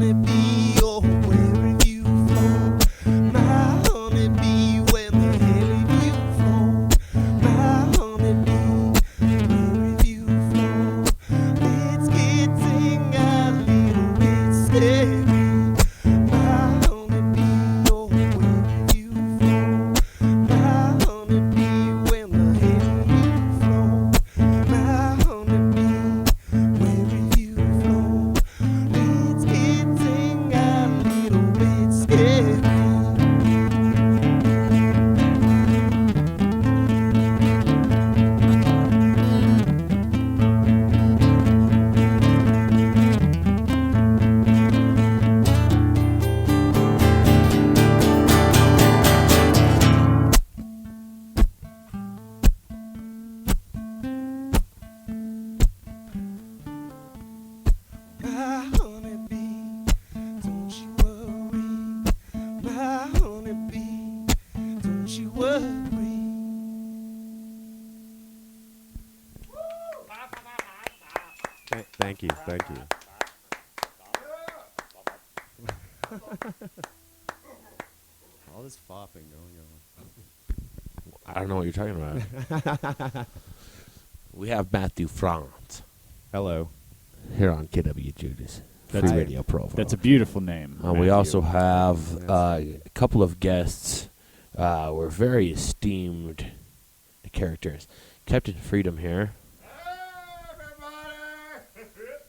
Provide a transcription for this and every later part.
honeybee, oh, where have you flown? My honeybee, where the hell have you flown? My honeybee, where have you flown? It's getting a little bit scary. My honeybee, oh, where have you flown? My honeybee, where the hell have you flown? My honeybee, where have you flown? It's getting a little bit scary. My honeybee, don't you worry. My honeybee, don't you worry. Thank you. All this fopping going on. I don't know what you're talking about. We have Mathew Frantz Hello. here on KW Judas. That's Free a- Radio Provo. That's a beautiful name. We Matthew. also have a couple of guests. We're very esteemed characters. Captain Freedom here.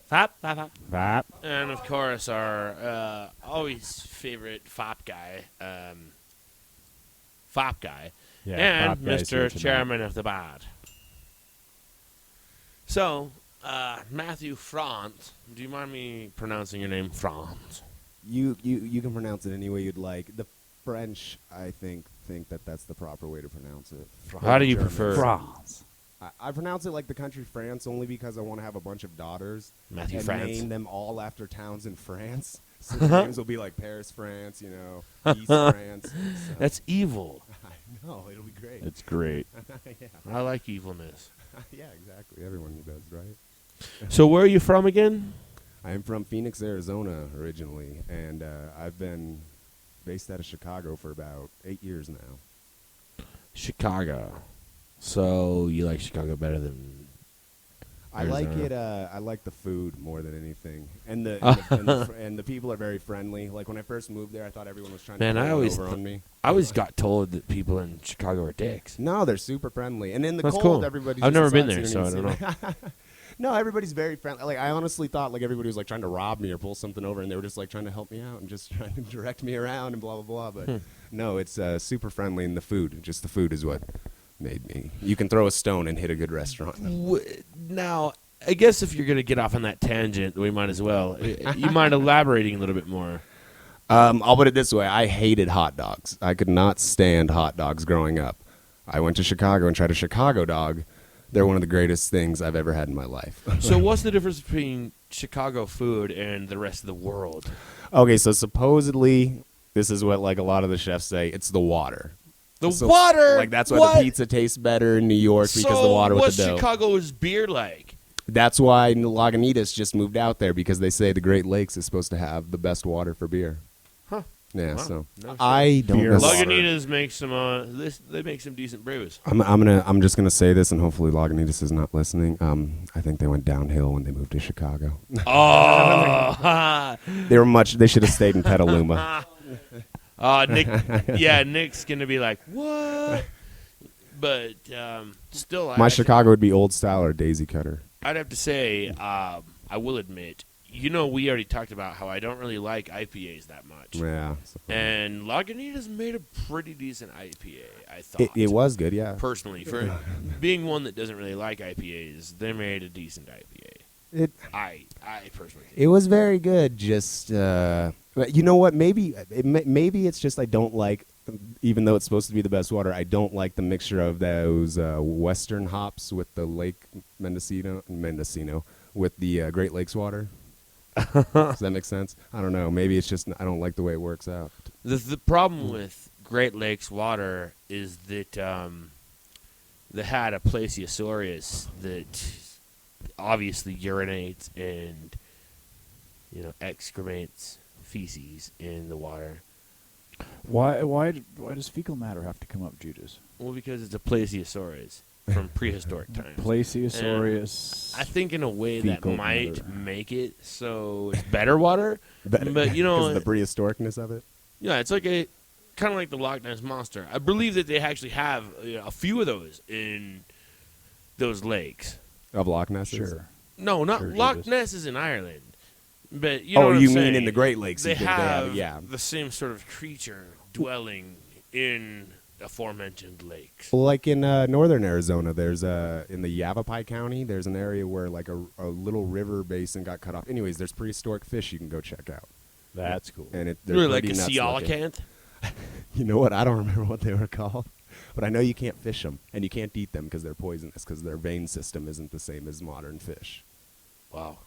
Fop. That. And of course our always favorite fop guy, Yeah, and Bob Guy's here Mr. tonight. Chairman of the Board. So, Mathew Frantz, do you mind me pronouncing your name Franz? You can pronounce it any way you'd like. The French, I think that that's the proper way to pronounce it. How do you German. prefer Franz. I pronounce it like the country France only because I want to have a bunch of daughters Mathew and Franz? name them all after towns in France. So the names will be like Paris, France, East France. So. That's evil. I know, it'll be great. It's great. yeah. I like evilness. Yeah, exactly. Everyone does, right? So where are you from again? I am from Phoenix, Arizona originally, and I've been based out of Chicago for about 8 years now. Chicago. So you like Chicago better than I like Arizona. it. I like the food more than anything, and and the people are very friendly. Like when I first moved there, I thought everyone was trying Man, to I pull always one over on me. I always got told that people in Chicago are dicks. No, they're super friendly, and in the That's cold, cool. everybody's. I've just never been a there, so I don't sightseeing. No, everybody's very friendly. Like I honestly thought like everybody was like trying to rob me or pull something over, and they were just like trying to help me out and just trying to direct me around and blah blah blah. But no, it's super friendly, and the food, just the food is what made me. You can throw a stone and hit a good restaurant. Now, I guess if you're going to get off on that tangent, we might as well. You mind elaborating a little bit more? I'll put it this way: I hated hot dogs. I could not stand hot dogs growing up. I went to Chicago and tried a Chicago dog. They're one of the greatest things I've ever had in my life. So what's the difference between Chicago food and the rest of the world? Okay, so supposedly this is what like a lot of the chefs say. It's the water. The So, water? Like that's why What? the pizza tastes better in New York because the water with what's the dough. Chicago's beer like? That's why Lagunitas just moved out there because they say the Great Lakes is supposed to have the best water for beer. Huh. Yeah, Wow. so No shit. I don't Beer know. water. Lagunitas make some. They make some decent brews. I'm just gonna say this, and hopefully Lagunitas is not listening. I think they went downhill when they moved to Chicago. Oh, They should have stayed in Petaluma. Nick. Yeah, Nick's gonna be like, what? But still, My Chicago would be Old Style or Daisy Cutter. I'd have to say, I will admit, we already talked about how I don't really like IPAs that much. Yeah, so- And Lagunitas made a pretty decent IPA, I thought. it was good. Yeah, Personally, for being one that doesn't really like IPAs, they made a decent IPA. I personally think. It was very good. Just but you know what? Maybe it's just I don't like, even though it's supposed to be the best water. I don't like the mixture of those Western hops with the Lake Mendocino with the Great Lakes water. Does that make sense? I don't know. Maybe it's just I don't like the way it works out. The problem with Great Lakes water is that they had a Plesiosaurus that obviously urinates and excrements, feces in the water. Why does fecal matter have to come up, Judas? Well, because it's a plesiosaurus from prehistoric times. Plesiosaurus. I think in a way that Fecal might matter. make it so it's better water. But because of the prehistoricness of it. Yeah, it's like kind of like the Loch Ness Monster. I believe that they actually have a few of those in those lakes. Of Loch Ness. Sure. No, not Sure, Loch Judas. Ness is in Ireland. But you know what I'm you saying? mean in the Great Lakes? They have yeah. the same sort of creature dwelling in aforementioned lakes. Well, like in northern Arizona, there's in the Yavapai County, there's an area where like a little river basin got cut off. Anyways, there's prehistoric fish you can go check out. That's cool. And they're Really like a pretty nuts looking. coelacanth? You know what? I don't remember what they were called, but I know you can't fish them and you can't eat them because they're poisonous because their vein system isn't the same as modern fish. Wow.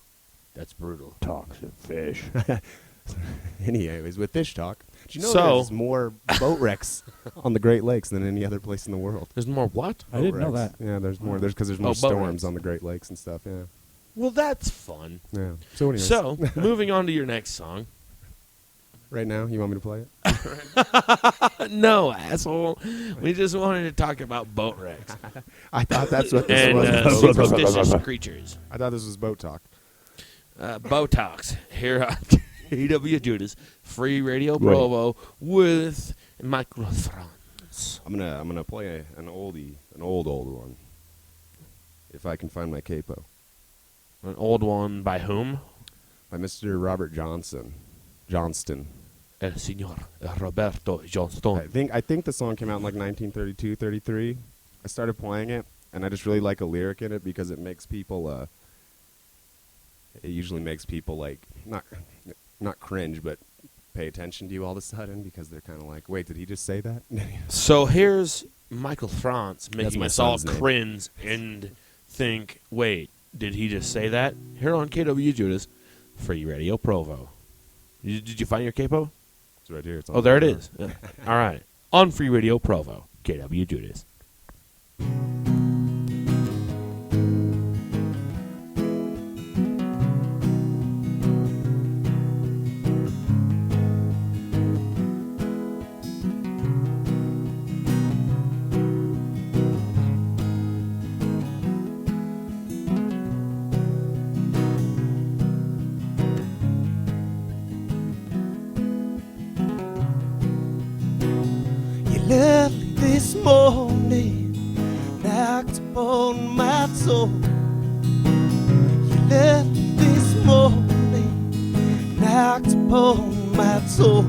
That's brutal. Toxic fish. Anyways, with fish talk, did you know So- there's more boat wrecks on the Great Lakes than any other place in the world? There's more what? I didn't know Wrecks. that. Yeah, there's more. There's because there's more boat storms wrecks. on the Great Lakes and stuff. Yeah, Well, that's fun. yeah. So anyways, So, moving on to your next song. right now, you want me to play it? No, asshole. We just wanted to talk about boat wrecks I thought that's what this and was. superstitious creatures. I thought this was boat talk. Botox here on KW Judas, Free Radio Provo with Michael Franz. I'm gonna play an old one. If I can find my capo, An old one by whom? by Mr. Robert Johnston. El Señor Roberto Johnston. I think the song came out in like 1932, 33. I started playing it, and I just really like a lyric in it because it makes people. It usually makes people like not cringe, but pay attention to you all of a sudden because they're kind of like, wait, did he just say that? So here's Michael Franz making my us all son's name. cringe and think, wait, did he just say that? Here on KW Judas, Free Radio Provo. Did you find your capo? It's right here. It's on Oh, there it the is. Yeah. All right. On Free Radio Provo, KW Judas. You left this morning, knocked upon my door. You left this morning, knocked upon my door.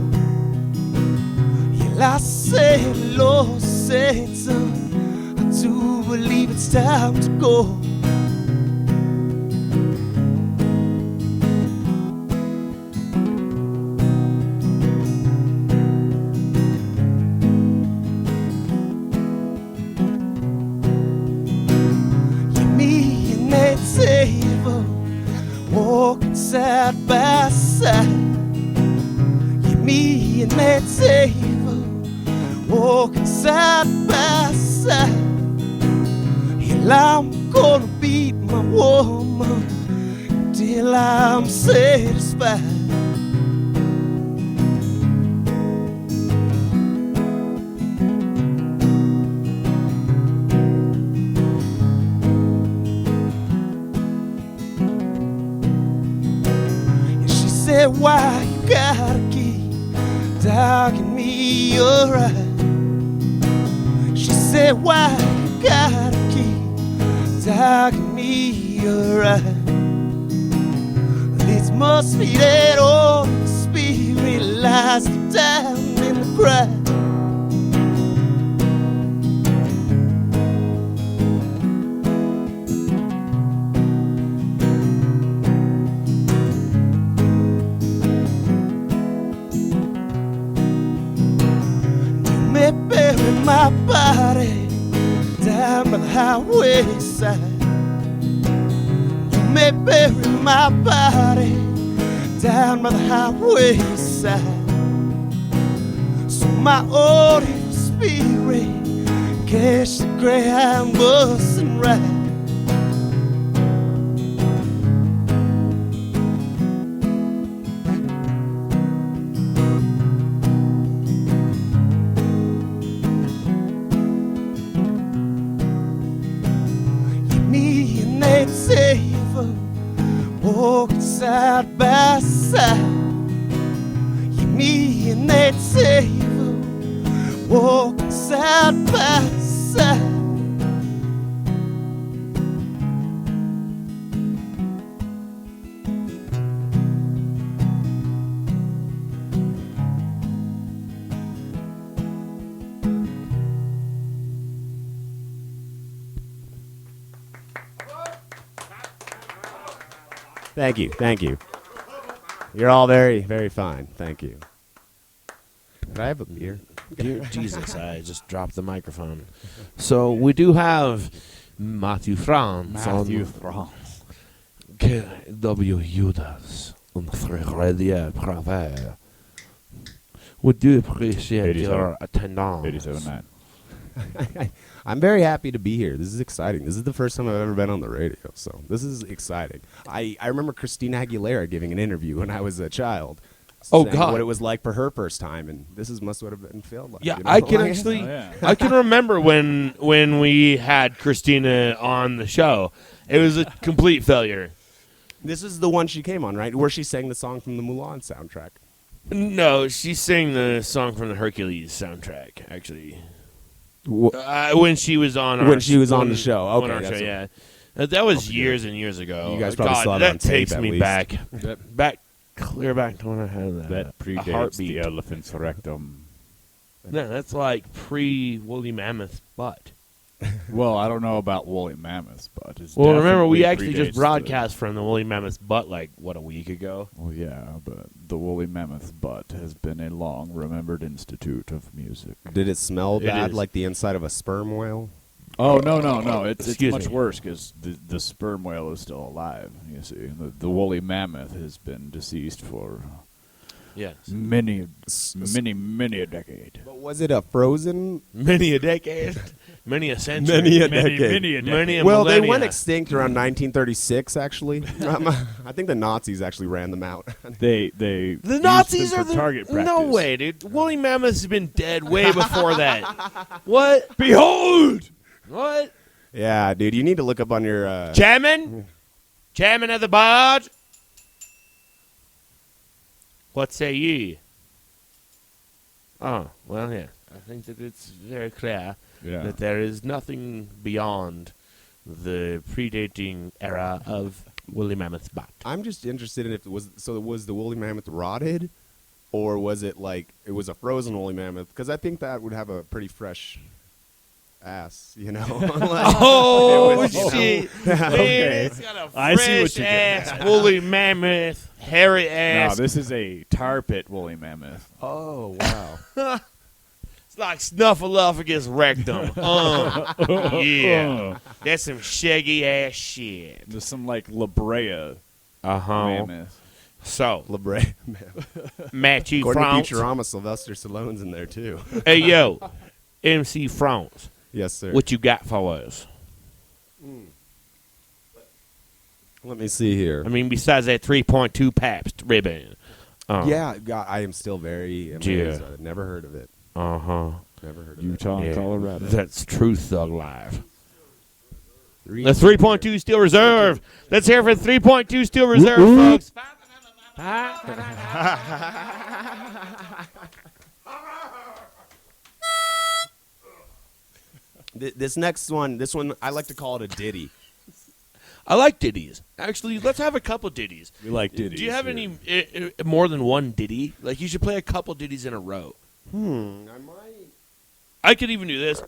I said, Lord Satan, I do believe it's time to go. Me and that table, walking side by side. Me and that table, walking side by side. Hell, I'm gonna beat my woman till I'm satisfied. She said, why you gotta keep dogging me your eye? She said, why you gotta keep dogging me your eye? This must be that old spirit lies deep down in the cry. Bury my body down by the highway side. You may bury my body down by the highway side. So my old evil spirit catch the Greyhound bus and ride. that saver, walking side by side. You, me, and that saver, walking side by side. Thank you, thank you. You're all very, very fine. Thank you. Could I have a beer? Dear Jesus, I just dropped the microphone. So we do have Mathew Frantz Mathew on Franz. Judas on freeradioprovo. We do appreciate 87. your attendance. 87.9. I'm very happy to be here. This is exciting. This is the first time I've ever been on the radio, so this is exciting. I remember Christina Aguilera giving an interview when I was a child. Oh, saying God. what it was like for her first time, and this is must have been felt like. Yeah, you know? I can Like- actually, Oh, yeah. I can remember when we had Christina on the show. It was a complete failure. This is the one she came on, right? Where she sang the song from the Mulan soundtrack. No, she sang the song from the Hercules soundtrack, actually. When she was on our When she was on the show. on Okay, our that's show, what- yeah. That was years and years ago. You guys probably God, still have it that on tape takes at me least. back, clear back to when I had That a predates heartbeat. the elephant's rectum. No, that's like pre-woolly mammoth butt. Well, I don't know about woolly mammoths, but it's Well, remember, we definitely actually just predates broadcast from the woolly mammoth's butt like, what, a week ago? Well, yeah, but the woolly mammoth's butt has been a long remembered institute of music. Did it smell It bad is. like the inside of a sperm whale? Oh, no. It's Excuse much me. worse because the sperm whale is still alive, you see. The woolly mammoth has been deceased for Yes. many a decade. But was it a frozen? Many a decade. Many a century. Many a decade. Many a decade. Many a Well, they millennia. went extinct around 1936, actually. I think the Nazis actually ran them out. They The used Nazis them are for the target practice. No way, dude. Woolly mammoths have been dead way before that. What? Behold! What? Yeah, dude, you need to look up on your... Chairman? Chairman of the board? What say ye? Oh, well, yeah. I think that it's very clear Yeah. that there is nothing beyond the predating era of woolly mammoth's butt. I'm just interested in if it was... So was the woolly mammoth rotted? Or was it like... It was a frozen woolly mammoth? Because I think that would have a pretty fresh... ass, you know? Like, Oh, it was, you know. shit. Man, it's got a I see what fresh you're getting ass, woolly mammoth, hairy No, ass. this is a tar pit woolly mammoth. Oh, wow. It's like Snuffleupagus rectum. Yeah. That's some shaggy ass shit. There's some like La Brea Uh-huh. mammoth. So, LeBray. Matthew According Frantz. to Futurama, Sylvester Stallone's in there, too. Hey, yo. MC Frantz. Yes, sir. What you got for us? Let me see here. I mean, besides that 3.2 Pabst ribbon. Yeah, God, I am still very amazed. Yeah. I've never heard of it. Uh-huh. Never heard of Utah and Yeah. Colorado. That's True Thug Life. it. The 3.2 Steel Reserve. Let's hear for 3.2 Steel Reserve, folks. This next one, I like to call it a ditty. I like ditties. Actually, let's have a couple ditties. We like ditties. Do you have here. any more than one ditty? Like, you should play a couple ditties in a row. I might. I could even do this.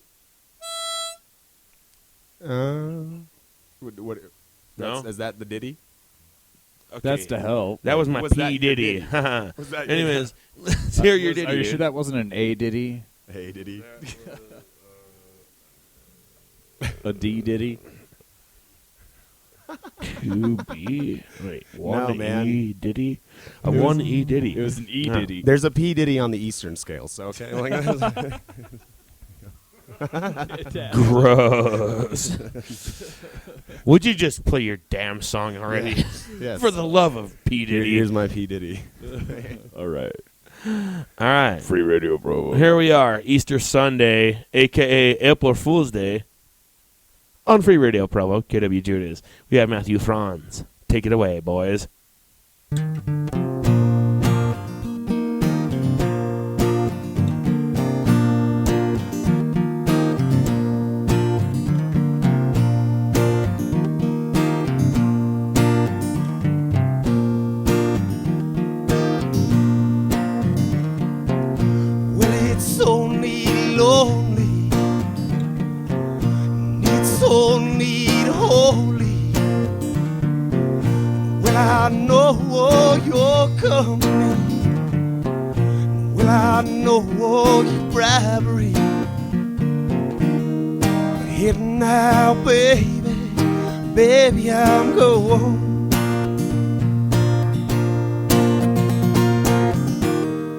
What? No? Is that the ditty? Okay. That's to help. That was my Was P that your ditty. ditty? Was that your Anyways, let's hear your ditty. Are you sure dude. that wasn't an A ditty? Hey, ditty. A D ditty? 2B. Wait, one No, man. E ditty? A 1E ditty. It was an E No. ditty. There's a P ditty on the Eastern scale, so okay. Gross. Would you just play your damn song already? Yes. For the love of P ditty. Here's my P ditty. All right. All right. Free Radio Provo. Here we are, Easter Sunday, a.k.a. April Fool's Day. on Free Radio Provo, KW Judas. We have Mathew Franz. Take it away, boys. Well, it's only lonely, it's only holy. Well, I know you're coming. Well, I know your bribery. But here now, baby, baby, I'm going.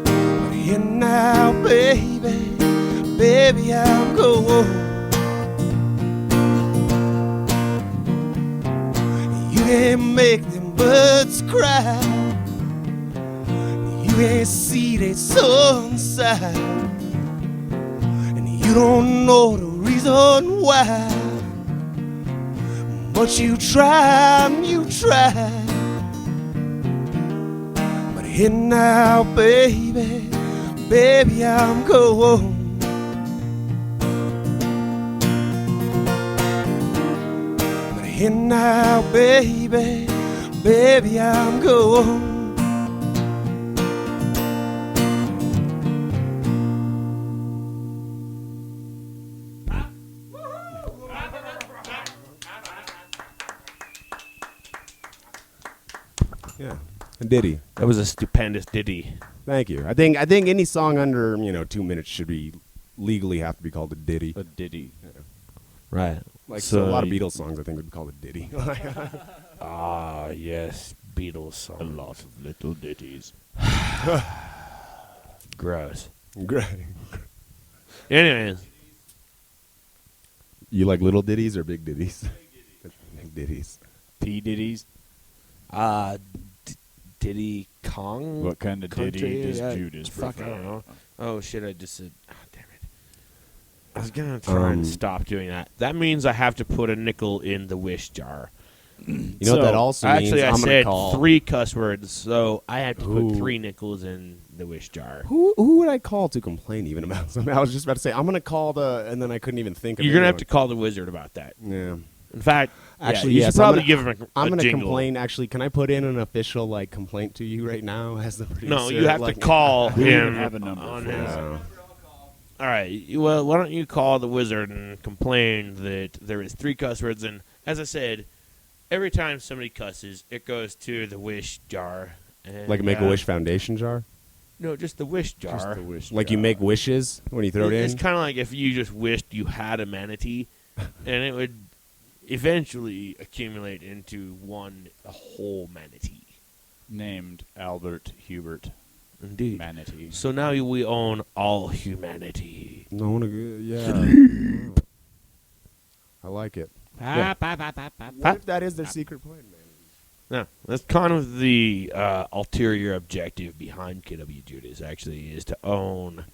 But here now, baby, baby, I'm going. You can't make them birds cry. You can't see their sunset. And you don't know the reason why. But you try and you try. But here now, baby, baby, I'm going. But here now, baby, baby, I'm going. Yeah, a ditty. That was a stupendous ditty. Thank you. I think any song under 2 minutes should be legally have to be called a ditty. A ditty. Right. Like so a lot of Beatles songs, I think would be called a ditty. Ah, yes, Beatles song. A lot of little ditties. Gross. Great. Anyways, You like little ditties or big ditties? Big ditties. P ditties. Diddy Kong? What kind of ditty country? does Yeah, Judas fuck, I prefer? don't know. Oh, shit, I just said... Oh, damn it. I was going to try and stop doing that. That means I have to put a nickel in the wish jar. You know what that also means? Actually, I I'm gonna said call 3 cuss words, so I have to Ooh. put 3 nickels in the wish jar. Who would I call to complain even about something? I was just about to say I'm gonna call and then I couldn't even think of it. You're going to have to call the wizard about that. Yeah. In fact, Actually, you yes, should probably I'm give him a I'm gonna jingle. complain. Actually, can I put in an official complaint to you right now as the producer? No, you have to call We don't him. have a number on for his- that. All right. Well, why don't you call the wizard and complain that there is 3 cuss words, and as I said, every time somebody cusses, it goes to the wish jar. And, Like a Make-A-Wish Foundation jar? No, just the wish jar. Just the wish Like you jar. make wishes when you throw it It's in? kind of like if you just wished you had a manatee, and it would eventually accumulate into a whole manatee. Named Albert Hubert Indeed. Manatee. So now we own all humanity. No, yeah. I like it. Yeah. What if that is their secret plan, man? No, that's kind of the ulterior objective behind KW Judas, actually, is to own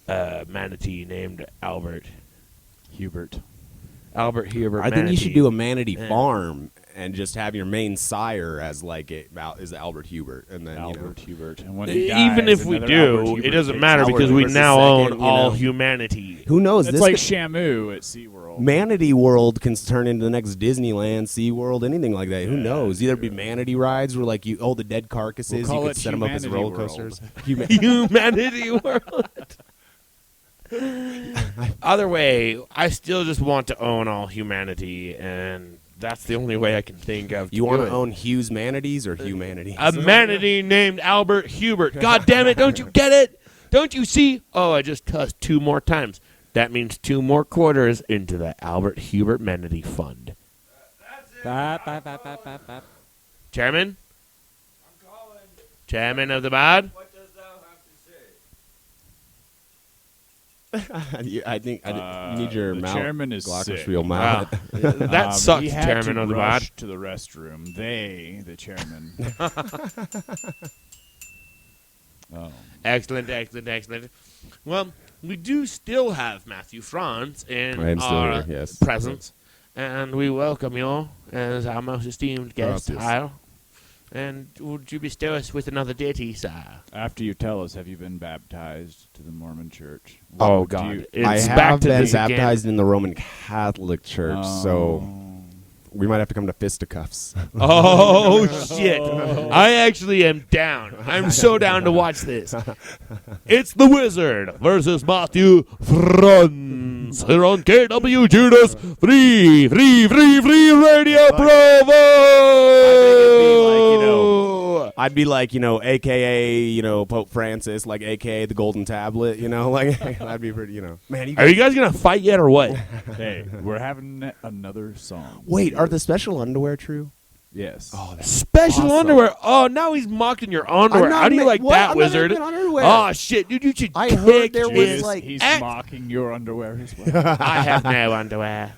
a manatee named Albert Hubert. Hubert I think you should do a manatee Yeah. farm and just have your main sire as is Albert Hubert, and then Albert Hubert. And when he dies, Even if we another Albert do, Hubert it doesn't takes matter Albert because we Hubert's now the own second, all humanity. who knows? It's This like could- Shamu at SeaWorld. Manatee World can turn into the next Disneyland, SeaWorld, anything like that. Who knows? Either be manatee rides where like the dead carcasses, We'll call you it could set them up as Humanity roller World. coasters. Humanity world. Other way, I still just want to own all humanity, and that's the only way I can think of. You want do to it. own Hughes Manatees or Humanity? A manatee named Albert Hubert. God damn it, don't you get it? Don't you see? Oh, I just cussed 2 more times. That means 2 more quarters into the Albert Hubert Manatee Fund. Chairman? I'm calling. Chairman of the board? What does thou I think you need your the mouth. chairman is glockenspiel sick. mouth. That sucks, he had Chairman to of the rush board. to the restroom. The chairman. Oh. Excellent. Well, we do still have Mathew Franz in I am still our here, yes. presence. and we welcome you as our most esteemed guest, Gracias. Kyle. And would you bestow us with another ditty, sir? After you tell us, have you been baptized to the Mormon Church? Oh, Do God. you- I It's have back to been this again. baptized in the Roman Catholic Church, so we might have to come to fisticuffs. Oh, shit. I actually am down. I'm so down to watch this. It's the Wizard versus Mathew Franz here on KW Judas Free Radio Provo. I'd be like, AKA, Pope Francis, like AKA the Golden Tablet, like that'd be pretty, Man, you Are you guys going to fight yet or what? Hey, we're having another song. Wait, are the special underwear true? Yes. Oh, that's Special awesome. underwear. Oh, now he's mocking your underwear. I'm not How do you ma- like what? that, I'm not Wizard? making underwear. Oh, shit. Dude, you should I heard kick there was, his like- He's ass. mocking your underwear as well. I have no underwear.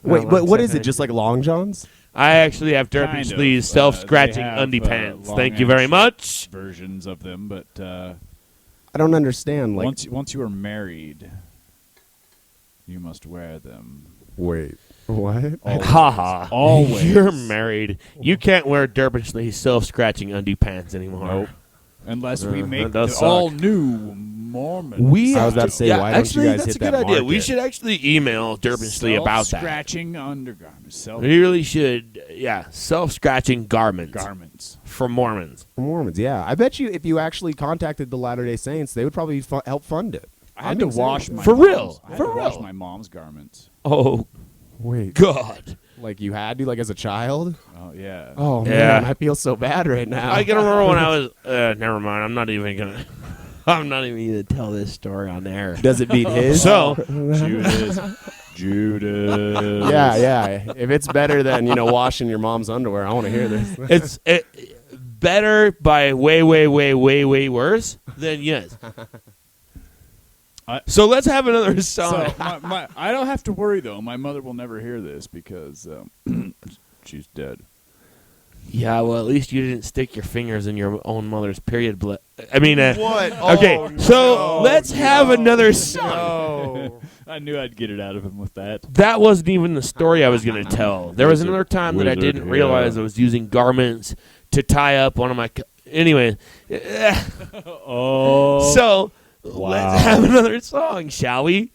Wait, Oh, but what one is it? second. Just like long johns? I actually have Derpy Kind of. Sleeves self-scratching They have, undie pants. long Thank you very and much. versions of them, but I don't understand. Like, once you are married, you must wear them. wait, what? Always. Haha. Always. You're married. You can't wear Derpy Sleeves self-scratching undie pants anymore. Nope. Unless we make that does the suck. all new Mormon. We I was about to say, why don't you actually, guys that's hit a good that idea. We market? should actually email Derpy about that. Scratching undergarments. We really should. Yeah, self-scratching garments Garments. for Mormons. For Mormons, yeah. I bet you if you actually contacted the Latter-day Saints, they would probably help fund it. I had to I'm wash serious. my For mom's- real. I had For to wash real. my mom's garments. Oh Wait, God! like you had to, like as a child? Oh yeah. Oh Yeah. man, I feel so bad right now. I can remember when I was. Never mind. I'm not even gonna tell this story on air. Does it beat his? So Judas. Judas. yeah. If it's better than washing your mom's underwear, I want to hear this. it's better by way worse. Then yes. So let's have another song. So I don't have to worry though. My mother will never hear this because she's dead. Yeah, well, at least you didn't stick your fingers in your own mother's period blood. I mean, What? Okay, Oh, so no, let's have another no. song. I knew I'd get it out of him with that. That wasn't even the story I was going to tell. There was another time that I Wizard, didn't realize I was using garments to tie up one of my. Anyway, Oh. so Wow. let's have another song, shall we?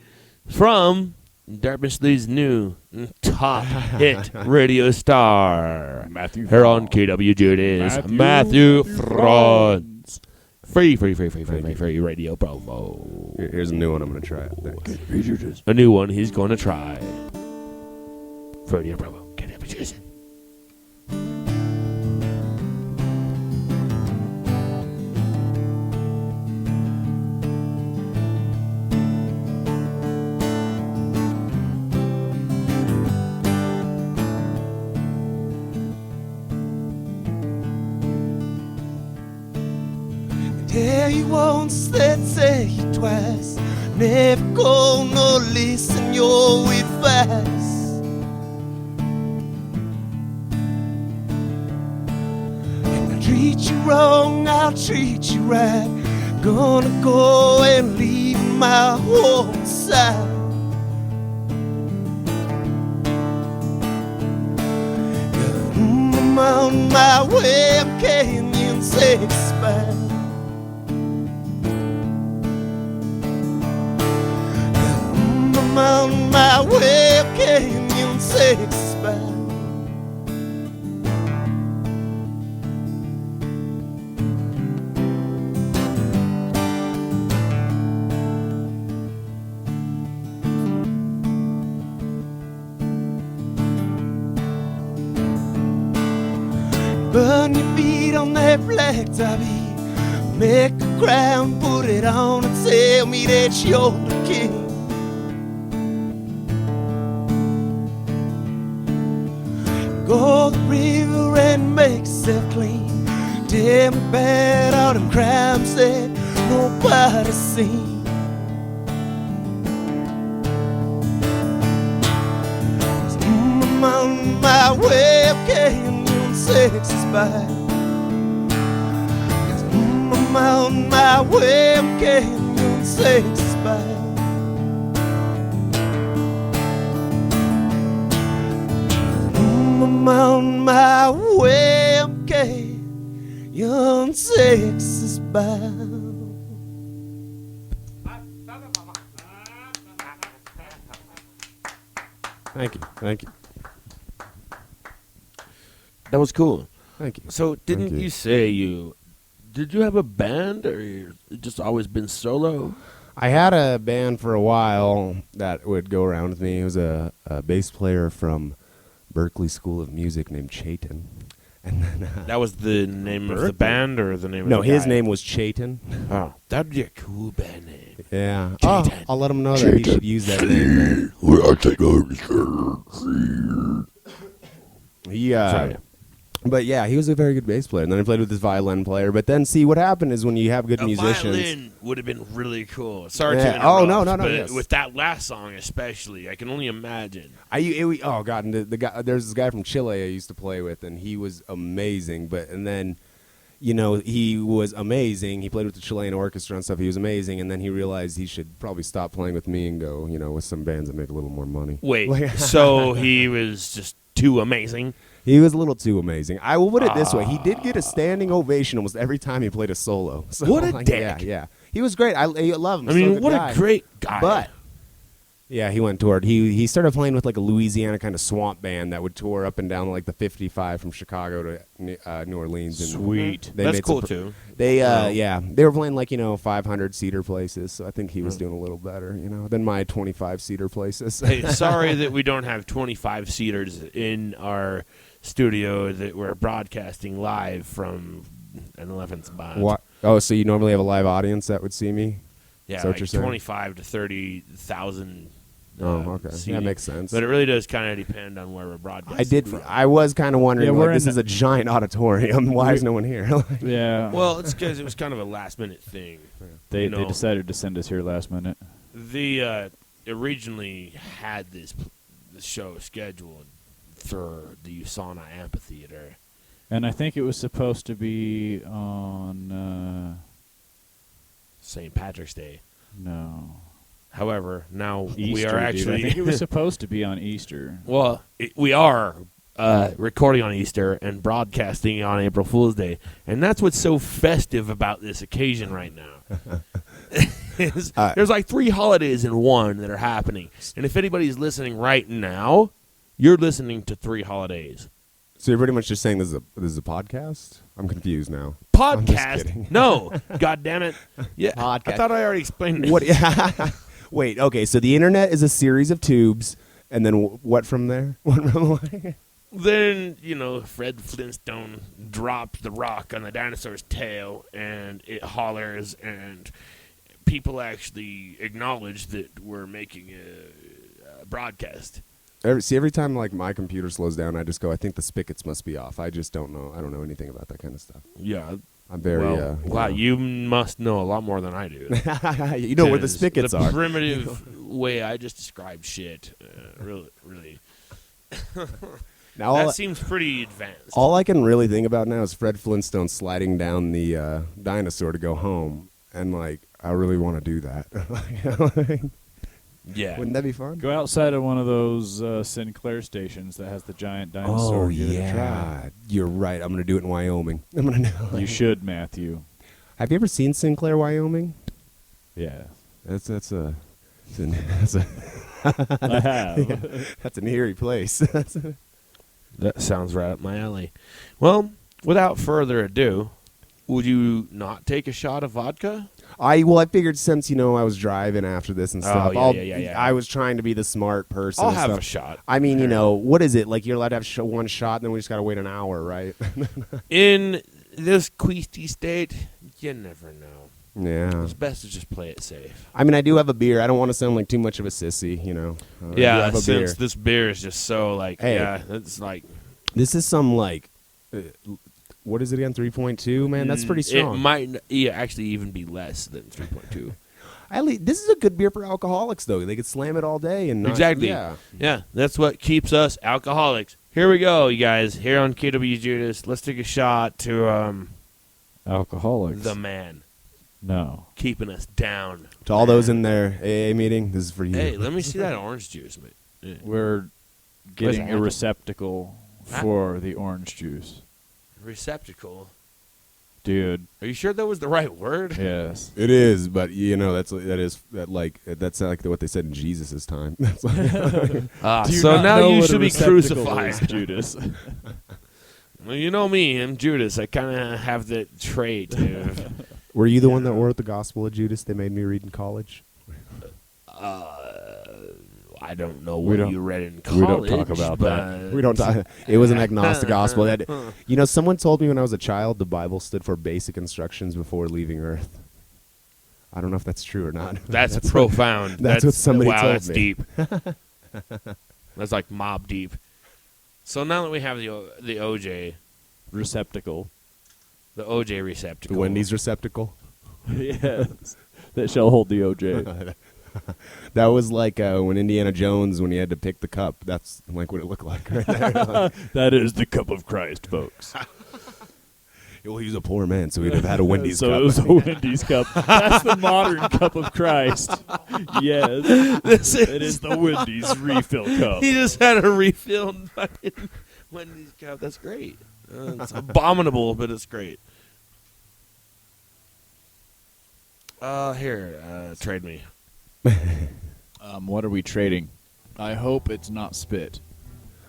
From Dartmouth's new top hit radio star. Mathew. Here on KW Judas, Mathew Franz. Free Radio Provo. Here's a new one I'm going to try. Thanks. A new one he's going to try. Radio Provo, KW Judas. Tell you once, then say you twice. Never gonna listen your advice. If I treat you wrong, I'll treat you right. Gonna go and leave my home side. I'm on my way, I'm Canyon 65. I'm on my way, I'm Canyon 65. Burn your feet on that blacktop heat. Make the ground, put it on and tell me that you're the king. Go to the river and make yourself clean. Tell me about all them crimes that nobody's seen. I'm on my way, I'm Canyon 65. I'm on my way, I'm Canyon 65. I'm on my way, okay. Young Texas bound. Thank you. That was cool. Thank you. So, didn't Thank you. you say did you have a band, or you just always been solo? I had a band for a while that would go around with me. He was a bass player from Berklee School of Music named Chayton. And then That was the name of the Berkeley. band, or the name no, of the his guy? name was Chayton. Oh, that'd be a cool band name. Yeah. Chayton. Oh, I'll let him know that he should use that name. Man. He, Sorry. but yeah, he was a very good bass player. And then I played with his violin player. But then, see, what happened is when you have good A musicians. violin would have been really cool. Sorry Yeah. to interrupt. Oh, no, but yes. with that last song especially, I can only imagine. Oh God! And the guy, there's this guy from Chile I used to play with, and he was amazing. And then, he was amazing. He played with the Chilean orchestra and stuff. He was amazing. And then he realized he should probably stop playing with me and go, with some bands that make a little more money. Wait, so he was just too amazing? He was a little too amazing. I will put it this way: he did get a standing ovation almost every time he played a solo. So, What a dick. Yeah. He was great. I love him. I mean, So good what guy. a great guy. But yeah, he went toward. He started playing with like a Louisiana kind of swamp band that would tour up and down like the 55 from Chicago to New Orleans. And Sweet. they that's made cool some too. They Wow. they were playing like 500 seater places. So I think he was doing a little better, than my 25 seater places. Hey, sorry that we don't have 25 seaters in our studio that we're broadcasting live from an 11th spot. What? Oh, so you normally have a live audience that would see me? Yeah, Is that what like you're saying? 25 to 30,000. Oh, okay. seating. That makes sense. But it really does kind of depend on where we're broadcasting from. I was kind of wondering. Yeah, we're in this the- is a giant auditorium. Why is no one here? Yeah. Well, it's because it was kind of a last-minute thing. they know. decided to send us here last minute. The originally had this show scheduled for the USANA Amphitheater. And I think it was supposed to be on, St. Patrick's Day. no, However, now Easter. we are dude. actually. I think it was supposed to be on Easter. Well, we are recording on Easter and broadcasting on April Fool's Day, and that's what's so festive about this occasion right now. There's like 3 holidays in one that are happening, and if anybody's listening right now, you're listening to 3 holidays. So you're pretty much just saying this is a podcast? I'm confused now. I'm just Podcast? kidding. No, God damn it! Yeah, Podcast. I thought I already explained it. What? Wait. Okay. So the internet is a series of tubes, and then what from there? What from Then, Fred Flintstone drops the rock on the dinosaur's tail, and it hollers, and people actually acknowledge that we're making a broadcast. Every time like my computer slows down, I just go, I think the spigots must be off. I just don't know. I don't know anything about that kind of stuff. Yeah. I'm very. Wow, you must know a lot more than I do. you know where the 'Cause spigots the are. primitive way I just described shit, really. Now That seems pretty advanced. all I can really think about now is Fred Flintstone sliding down the dinosaur to go home, and like I really want to do that. Yeah. Wouldn't that be fun? Go outside of one of those Sinclair stations that has the giant dinosaur. Oh and give it a try. yeah, you're right. I'm gonna do it in Wyoming. I'm gonna do it. You should, Matthew. Have you ever seen Sinclair, Wyoming? Yeah. That's a I have. that's an eerie place. That sounds right up my alley. Well, without further ado, would you not take a shot of vodka? I figured since I was driving after this and stuff. Yeah. I was trying to be the smart person. I'll and have stuff. a shot. I mean, what is it like? You're allowed to have one shot, and then we just gotta wait an hour, right? In this queasy state, you never know. Yeah. It's best to just play it safe. I mean, I do have a beer. I don't want to sound like too much of a sissy, I do have a beer. Since this beer is just so Hey. it's like This is some like, what is it again? 3.2, man. That's pretty strong. It might actually even be less than 3.2. This is a good beer for alcoholics, though. They could slam it all day and not, Exactly. Yeah. Yeah, that's what keeps us alcoholics. Here we go, you guys. Here on KW Judas, let's take a shot to Alcoholics. the man No. keeping us down. To all those in their AA meeting, this is for you. Hey, let me see that orange juice, man. Yeah. We're getting that a happen? receptacle for the orange juice. Receptacle. Dude, Are you sure that was the right word? yes. It is, but that's like what they said in Jesus' time. That's like, Do you So not now know you what a should be receptacle crucified. is, Judas. Well, you know me, I'm Judas. I kind of have the trait of... were you the one that wrote the Gospel of Judas they made me read in college? I don't know We what don't- you read in we college. don't talk about that. We don't talk. It was an agnostic gospel. Someone told me when I was a child the Bible stood for basic instructions before leaving Earth. I don't know if that's true or not. That's profound. that's what somebody wow, told that's me. deep. That's like mob deep. So now that we have the OJ, Receptacle. the OJ The receptacle. Wendy's receptacle. Yes. That shall hold the OJ. That was like when Indiana Jones, when he had to pick the cup. That's like what it looked like right there. That is the cup of Christ, folks. Well, he was a poor man, so he'd have had a Wendy's so cup. it was a Wendy's cup. That's the modern cup of Christ. Yes. It is the Wendy's refill cup. He just had a refilled fucking Wendy's cup. That's great. It's abominable, but it's great. Here, trade me. What are we trading? I hope it's not spit.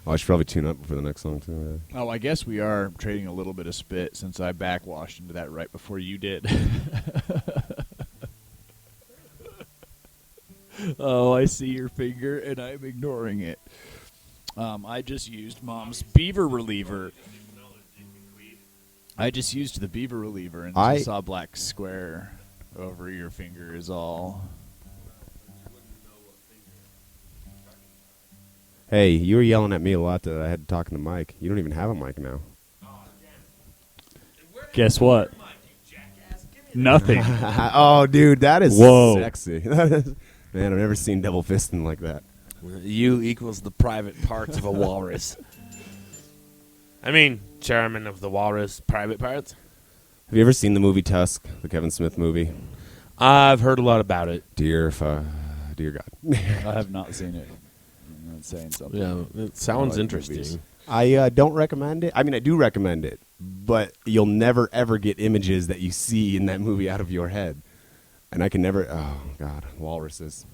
Oh, I should probably tune up for the next song, too. Oh, I guess we are trading a little bit of spit since I backwashed into that right before you did. Oh, I see your finger, and I'm ignoring it. I just used Mom's beaver reliever. I just used the beaver reliever and I just saw a black square over your finger is all. Hey, you were yelling at me a lot that I had to talk to Mike. You don't even have a mic now. Guess what? Nothing. Oh, dude, that is Whoa. sexy. That is, man, I've never seen double fisting like that. U equals the private parts of a walrus. I mean, chairman of the walrus, private parts. Have you ever seen the movie Tusk, the Kevin Smith movie? I've heard a lot about it. Dear God. I have not seen it. I'm not saying something. Yeah, it sounds I like interesting. movies. I don't recommend it. I mean, I do recommend it, but you'll never, ever get images that you see in that movie out of your head. And I can never, oh, God, walruses.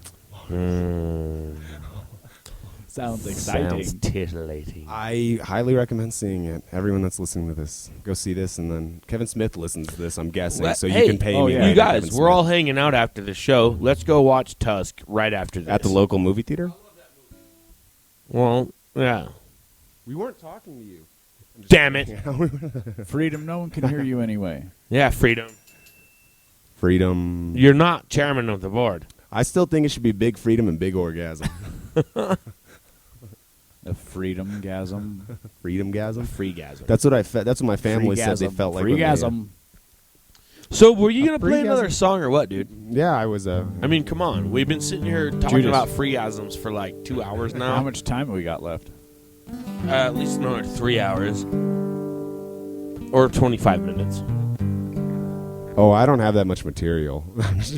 Sounds exciting. Sounds titillating. I highly recommend seeing it. Everyone that's listening to this, go see this. And then Kevin Smith listens to this, I'm guessing, so Hey, you can pay me. yeah. later, You guys, Kevin we're Smith. all hanging out after the show. Let's go watch Tusk right after this. At the local movie theater? Well, yeah. We weren't talking to you. Damn it. Freedom, no one can hear you anyway. Yeah, freedom. Freedom. You're not chairman of the board. I still think it should be big freedom and big orgasm. A freedom-gasm. Freedom-gasm? Freegasm. That's what that's what my family said they felt like. when they- Freegasm. So were you going to play freegasm? another song or what, dude? Yeah, I was. I mean, come on. We've been sitting here talking Judas. about freegasms for like 2 hours now. How much time have we got left? At least another 3 hours. Or 25 minutes. Oh, I don't have that much material.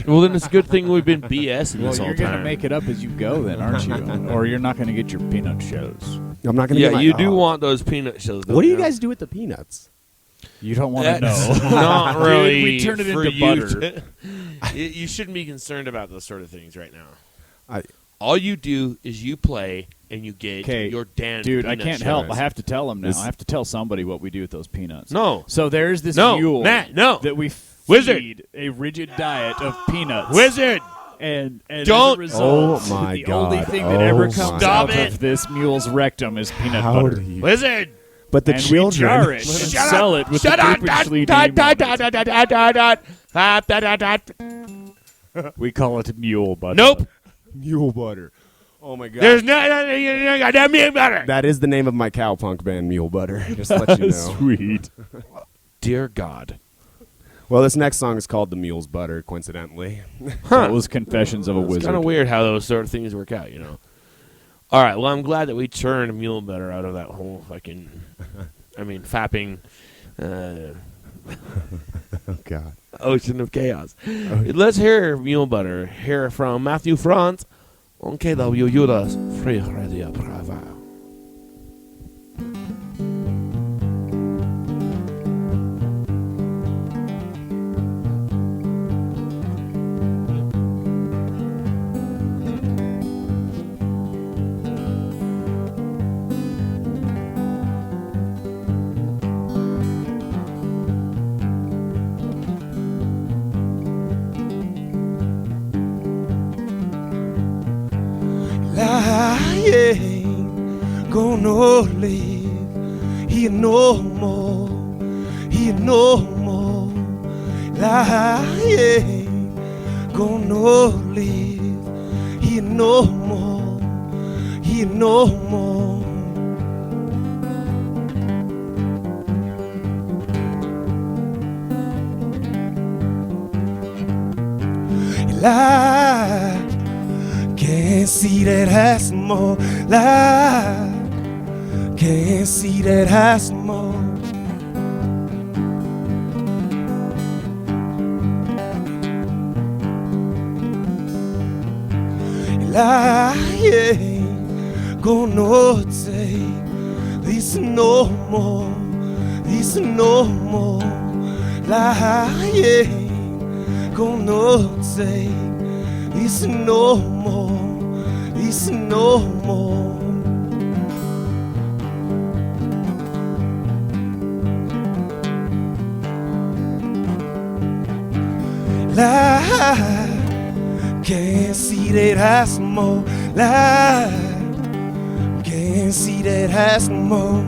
Well, then it's a good thing we've been BSing Well, this whole you're time. going to make it up as you go then, aren't you? Or you're not going to get your peanut shows. I'm not going to. Yeah, get my, you do oh. want those peanut shells. What do you guys do with the peanuts? You don't want to That's know. not Dude, really we turn it for into you butter. to- you shouldn't be concerned about those sort of things right now. I- All you do is you play and you get 'Kay, your damn Dude, I peanut can't shells. help. I have to tell them now. This- I have to tell somebody what we do with those peanuts. No. So there's this No, mule Matt, no. that we feed Wizard. a rigid diet of peanuts. Wizard! And Don't- as a result, Oh, my the only God. thing that ever Oh, comes my out God. of this mule's rectum is peanut How butter. do you? Wizard! But the And children. we jar it and sell it with the groupishly name on it. We call it mule butter. Nope. Mule butter. Oh my God. There's no goddamn meat butter. That is the name of my cowpunk band, Mule Butter. Just to let you know. Sweet. Dear God. Well, this next song is called "The Mule's Butter," coincidentally. That was Confessions of a It's Wizard. kind of weird how those sort of things work out, you know. All right, well, I'm glad that we turned mule butter out of that whole fucking, fapping Oh God. ocean of chaos. Let's hear mule butter. Hear from Mathew Frantz on KW Judas Free Radio Provo. ain't gonna live here no more, here no more. I ain't gonna live here no more, here no more. I can't see that has more. I can't see that has more. I ain't gonna take this no more, this no more. I ain't gonna take this no more, this no more. I can't see that has more. I can't see that has more.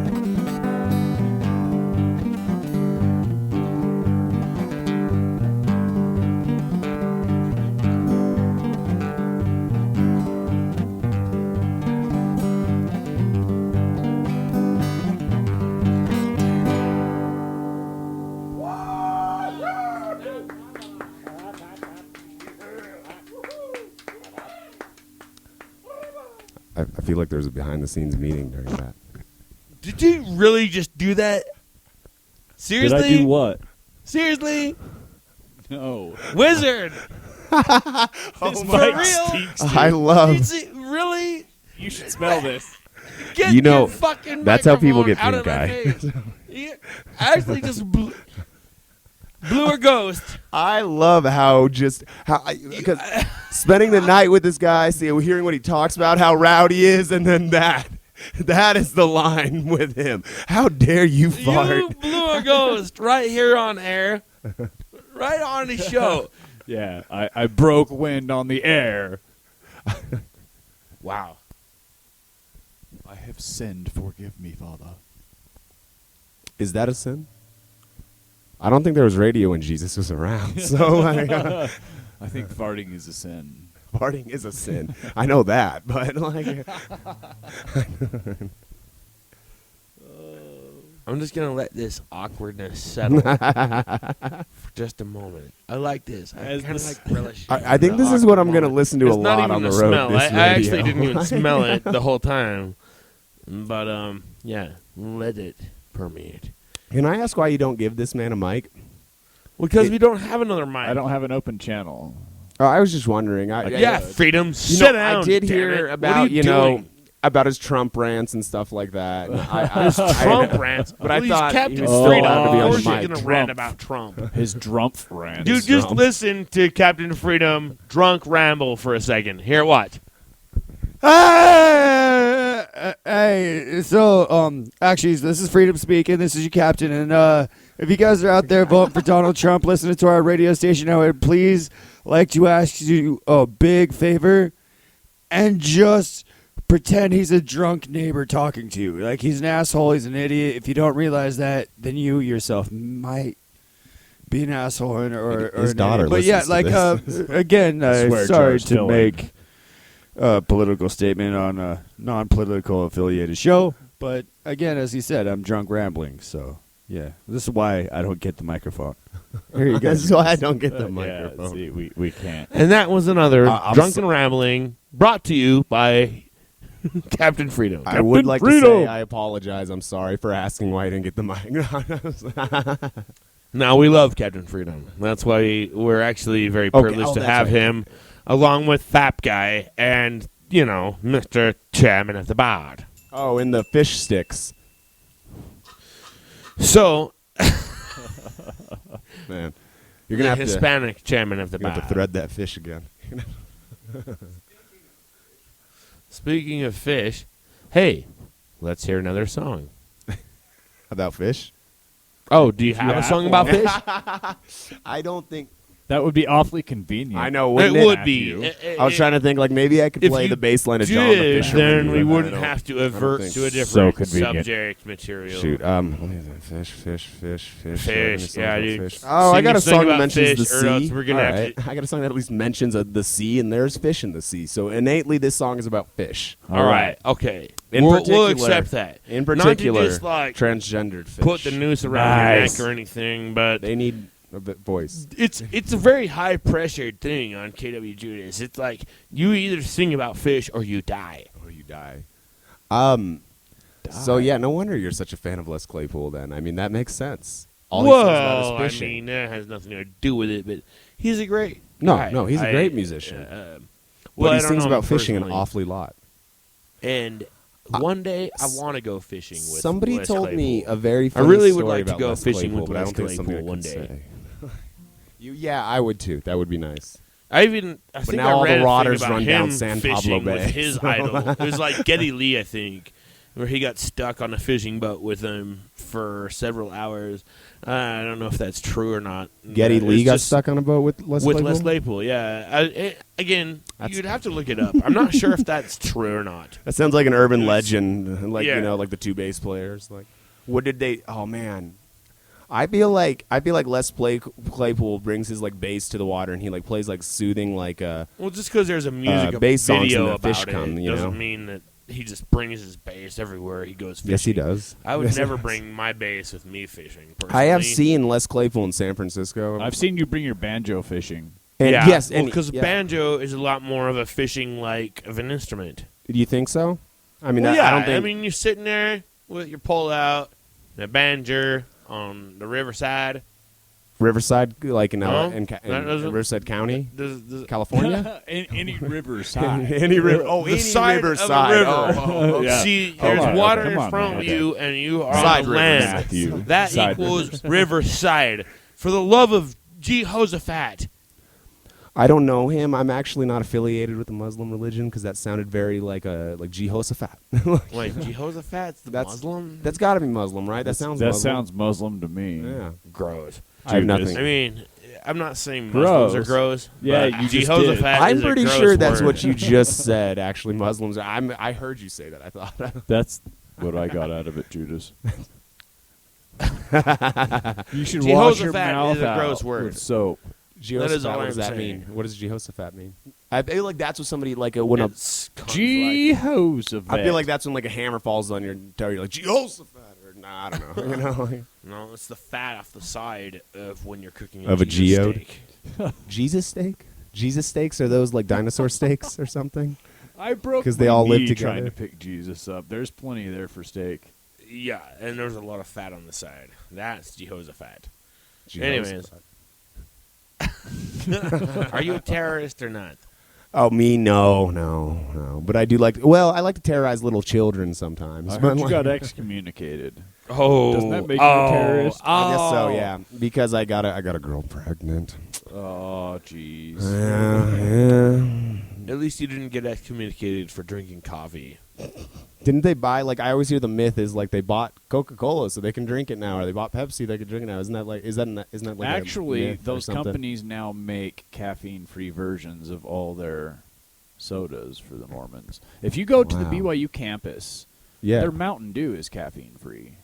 I feel like there was a behind-the-scenes meeting during that. Did you really just do that? Seriously? Did I do what? Seriously? No. Wizard! This for mic real? stinks, dude. I love. Really? You should smell this. Get You know, your fucking that's how people microphone get out pink of my face. You actually just blew a ghost. I love how because spending the night with this guy, hearing what he talks about, how rowdy he is, and then that is the line with him. How dare you fart? You blew a ghost right here on air, right on the show. Yeah, I broke wind on the air. Wow. I have sinned. Forgive me, Father. Is that a sin? I don't think there was radio when Jesus was around. So I think farting is a sin. farting is a sin. I know that, but like, I'm just going to let this awkwardness settle for just a moment. I like this. I As kind of this- like relish. I think this is what I'm going to listen to It's a not lot even on the the road. smell. This I actually radio. didn't even smell it the whole time. But, yeah, let it permeate. Can I ask why you don't give this man a mic? Because we don't have another mic. I don't have an open channel. Oh, I was just wondering. Yeah, freedom. You Sit know, down. I did damn hear it. What are about you know doing? about his Trump rants and stuff like that. And His Trump rants. but I Well, he's thought Captain he was still Freedom. allowed to be Of on course the you're mic. going to Trump. rant about Trump. His Drump rant. Dude, just Trump. listen to Captain Freedom drunk ramble for a second. Hear what? Hey, so actually, this is Freedom speaking. This is your captain, and if you guys are out there voting for Donald Trump, listening to our radio station, I would please like to ask you a big favor, and just pretend he's a drunk neighbor talking to you. Like he's an asshole, he's an idiot. If you don't realize that, then you yourself might be an asshole or His an daughter idiot. But yeah, listens to like again, Swear sorry jar's to filling. make a political statement on a non-political affiliated show, but again, as he said, I'm drunk rambling. So yeah, this is why I don't get the microphone. Here you This guys. is why I don't get the Yeah, microphone. see, we can't. And that was another I'm drunken rambling brought to you by Captain Freedom. I would Captain like to Freedom. say I apologize. I'm sorry for asking why I didn't get the mic. Now, we love Captain Freedom. That's why we're actually very privileged Oh, to that's have right. him along with Fap Guy and, you know, Mr. Chairman of the Board. Oh, in the fish sticks, So, man. the You're gonna have to, Hispanic Chairman of the you're gonna have Board. to thread that fish again. Speaking of fish, hey, let's hear another song. About fish? Oh, do you have a song about fish? I don't think. That would be awfully convenient. I know, It wouldn't would be. I was trying to think, like, maybe I could If play you the bass line of John the did, Fisherman. then we but I wouldn't don't- have to I don't avert think to a so. different convenient. subject material. Shoot, what is it? Fish. Yeah, dude. Fish. Oh, I Sing got a a song song that about mentions fish, the or else sea. we're gonna All have right. I got a song that at least mentions the sea, and there's fish in the sea. So innately, this song is about fish. All right. Okay. In we'll particular- accept that. In Not to particular, just, like, transgendered fish. put the noose around your Nice. neck or anything, but They need a bit voice. it's a very high pressured thing on KW Judas. It's like you either sing about fish or you die. Or you die. So yeah, no wonder you're such a fan of Les Claypool. Then I mean that makes sense. All he says about Well, is I fishing. mean that has nothing to do with it, but he's a great No, guy. no, he's a great musician. Well, but I he don't sings know about him fishing an personally. awfully lot. And one day I want to go fishing with Somebody Les told me Claypool. a very I funny really would story like to about go Les fishing Claypool, with but I Les don't think it's something I Claypool one can day. say. Yeah, I would too. That would be nice. I think now I all the read a thing waters about run him down San Pablo fishing Bay. with his idol. It was like Geddy Lee, I think, where he got stuck on a fishing boat with him for several hours. I don't know if that's true or not. Geddy It's Lee got just stuck on a boat with Les with Claypool? Les Claypool. Yeah. Again, That's- you'd have to look it up. I'm not sure if that's true or not. That sounds like an urban It's- legend, like yeah. you know, like the two bass players. Like, what did they? Oh man, I feel like Les Claypool brings his like bass to the water and he like plays like soothing like Well, just because there's a music bass songs video and the about fish it come, you doesn't know? mean that he just brings his bass everywhere he goes fishing. Yes, he does. I would Yes, he never does. bring my bass with me fishing. I have personally. seen Les Claypool in San Francisco. I've seen you bring your banjo fishing. and yeah, yes, because yeah. banjo is a lot more of a fishing like of an instrument. Do you think so? I mean, Well, yeah, I don't think. I mean, you're sitting there with your pole out, and a banjo on the riverside. Riverside, like in, No, in that doesn't- Riverside County, Does California. Any riverside. Any river? Oh, the any side riverside. of a river. Oh, Yeah. See, Come there's on, water come in on, front man. of you, and you are Side on the river, land. Mathew. That Side equals riverside. For the love of Jehoshaphat. I don't know him. I'm actually not affiliated with the Muslim religion because that sounded very like Jehoshaphat. Wait, Jehoshaphat's the That's- Muslim? That's got to be Muslim, right? That sounds. That Muslim. sounds Muslim to me. Yeah. gross. I have Judas. nothing. I mean, I'm not saying Muslims are gross. Yeah, but you just Jehoshaphat did. I'm is a pretty gross sure that's word. what you just said. Actually, Muslims. I heard you say that. I thought. That's what I got out of it, Judas. You should wash your Jehoshaphat mouth is a out gross word. with soap. Jehoshaphat, is all what does I'm that saying. mean? What does Jehoshaphat mean? I feel like that's what somebody like when a. It's Jehoshaphat. I feel like that's when like a hammer falls on your toe. You're like Jehoshaphat, or nah, I don't know. You know, like, No, it's the fat off the side of when you're cooking Of a Jesus geode? steak. Jesus steak. Jesus steaks are those like dinosaur steaks or something? I broke 'Cause they my all live knee together. trying to pick Jesus up. There's plenty there for steak. Yeah, and there's a lot of fat on the side. That's Jehoshaphat. Jehoshaphat. Are you a terrorist or not? Oh, me? No. But I do like. Well, I like to terrorize little children sometimes. I but heard you like- got excommunicated. Oh, Doesn't that make you a terrorist? I guess so. Oh. Yeah, because I got a girl pregnant. Oh, jeez. Yeah. At least you didn't get excommunicated for drinking coffee. Didn't they buy like I always hear the myth is like they bought Coca-Cola so they can drink it now, or they bought Pepsi they can drink it now. Isn't that like isn't that like a Actually, myth or those something? companies now make caffeine-free versions of all their sodas for the Mormons. If you go to the Wow. BYU campus, Yeah. their Mountain Dew is caffeine-free.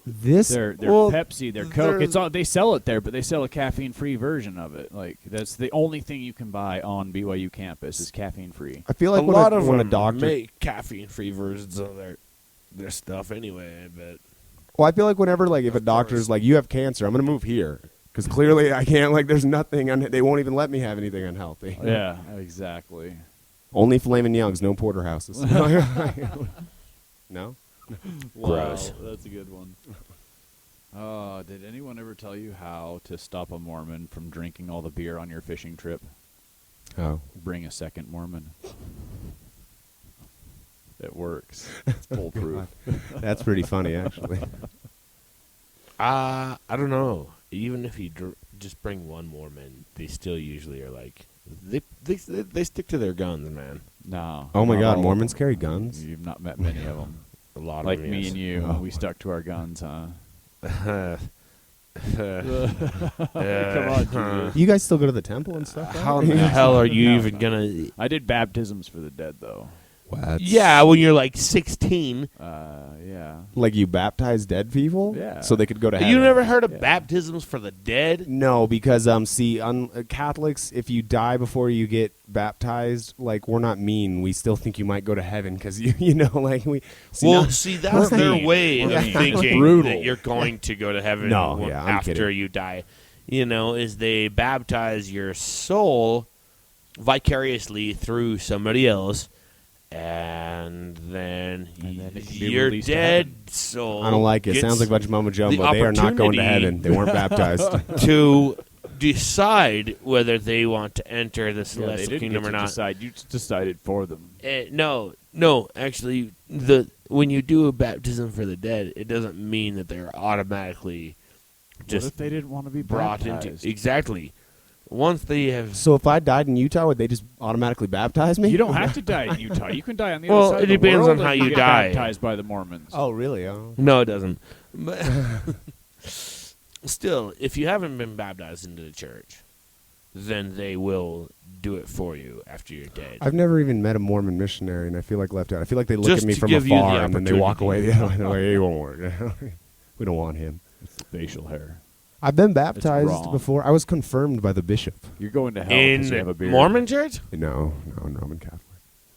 This Their well, Pepsi, their Coke, there's- it's all, they sell it there, but they sell a caffeine-free version of it. Like that's the only thing you can buy on BYU campus is caffeine-free. I feel like a when lot a, of when a them doctor. make caffeine-free versions of their stuff anyway. But Well, I feel like whenever like if a Of doctor's course. like you have cancer, I'm gonna move here because clearly I can't. Like there's nothing. They won't even let me have anything unhealthy. Yeah, exactly. Only Flamin' Youngs, no porterhouses. No. Gross. Wow, that's a good one. Did anyone ever tell you how to stop a Mormon from drinking all the beer on your fishing trip? Oh. Bring a second Mormon. It works. It's foolproof. That's pretty funny, actually. I don't know. Even if you just bring one Mormon, they still usually are like they stick to their guns, man. No. Oh my not God, all Mormons of carry them. guns. You've not met many of them. A lot Like of them, me yes. and you, Oh we my stuck to our guns, huh? Come on, Judas. You guys still go to the temple and stuff? right? How in the hell are you even gonna? I did baptisms for the dead, though. What? Yeah, when you're like 16. Yeah. Like you baptize dead people? Yeah. So they could go to heaven. You never heard of Yeah. baptisms for the dead? No, because see, Catholics, if you die before you get baptized, like we're not mean. We still think you might go to heaven because you know, like we. See, Well, now- see, that's their mean. way We're of mean. thinking Brutal. that you're going to go to heaven No, yeah, I'm after kidding. you die. You know, is they baptize your soul vicariously through somebody else, and then then it can be your released to dead heaven. soul. I don't like it. gets Sounds like a bunch of mumbo jumbo. They are not going to opportunity heaven. They weren't baptized. to decide whether they want to enter the Yeah, they celestial didn't kingdom get or to not. decide. You just decided for them. No. Actually, when you do a baptism for the dead, it doesn't mean that they're automatically What just if they didn't want to be brought baptized? into exactly. Once they have, So if I died in Utah, would they just automatically baptize me? You don't have to die in Utah. You can die on the Well, other side it of the depends world on how and you get die. baptized by the Mormons. Oh, really? Oh. no, it doesn't. But still, if you haven't been baptized into the church, then they will do it for you after you're dead. I've never even met a Mormon missionary, and I feel like left out. I feel like they look Just at me to from give you the afar, and then they walk away opportunity. the other way. They're like, "He won't work. We don't want him." It's the facial hair. I've been baptized wrong. before. I was confirmed by the bishop. You're going to hell because you have a In beard. Mormon church? No, I'm Roman Catholic.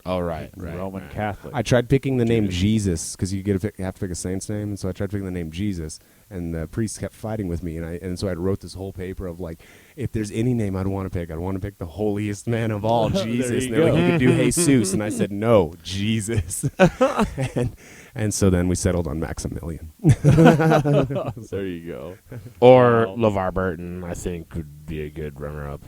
Oh, right. Roman Catholic. I tried picking the name Judas. Jesus because you have to pick a saint's name, and so I tried picking the name Jesus, and the priest kept fighting with me, and so I wrote this whole paper of like, if there's any name I'd want to pick, I'd want to pick the holiest man of all, There Jesus. you And they're like, go. you could do Jesus, and I said no, Jesus, and so then we settled on Maximilian. There you go. Or Wow. LeVar Burton, I think, would be a good runner-up.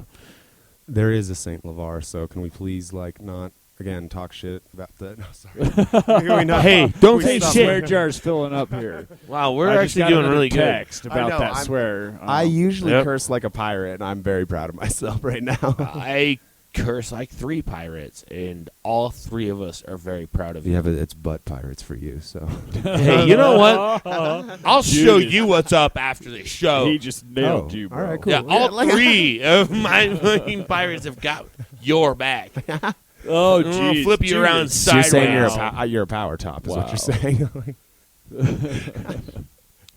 There is a Saint LeVar, so can we please not again talk shit about that? No, sorry. Can we not- Hey, don't we say stop shit. Swear jar's filling up here. Wow, we're I just actually got doing another really good. text about I know, that I'm- swear. I usually Yep. curse like a pirate, and I'm very proud of myself right now. I curse like 3 pirates, and all 3 of us are very proud of you. Yeah, but it's butt pirates for you, so. Hey, you know what? I'll show Judas. you what's up after the show. He just nailed Oh, you, bro. all right, cool. Yeah, all Yeah, 3 of my fucking pirates have got your back. Oh, I'm gonna jeez. flip you around Judas. So you're saying sideways. you're a power top, is what Wow. you're saying.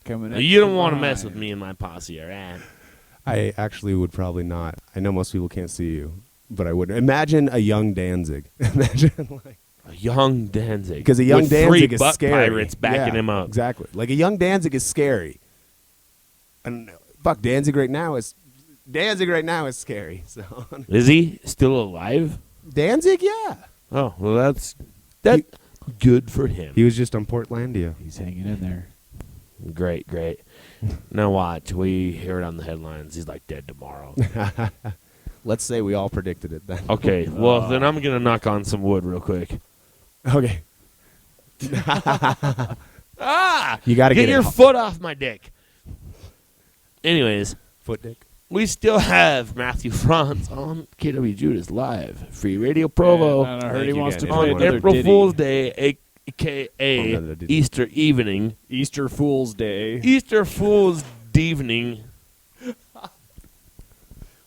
Coming You don't want want to mess with me and my posse, all right? I actually would probably not. I know most people can't see you, but I would. Imagine a young Danzig. Imagine like. A young Danzig. Because a young with Danzig 3 is butt scary. pirates backing Yeah, him up. Exactly. Like a young Danzig is scary. And fuck, Danzig right now is scary. So Is he still alive? Danzig, yeah. Oh, well, that's good for him. He was just on Portlandia. He's hanging in there. Great. Now watch. We hear it on the headlines. He's like dead tomorrow. Let's say we all predicted it then. Okay, well, then I'm going to knock on some wood real quick. Okay. Ah! You got to Get get your it. foot off my dick. Anyways, Foot dick. we still have Mathew Frantz on KW Judas Live. Free Radio Provo. And I heard Thank he you wants to again. play on another April ditty. Fool's Day, a.k.a. Oh, another ditty. Easter evening. Easter Fool's Day. Easter Fool's evening.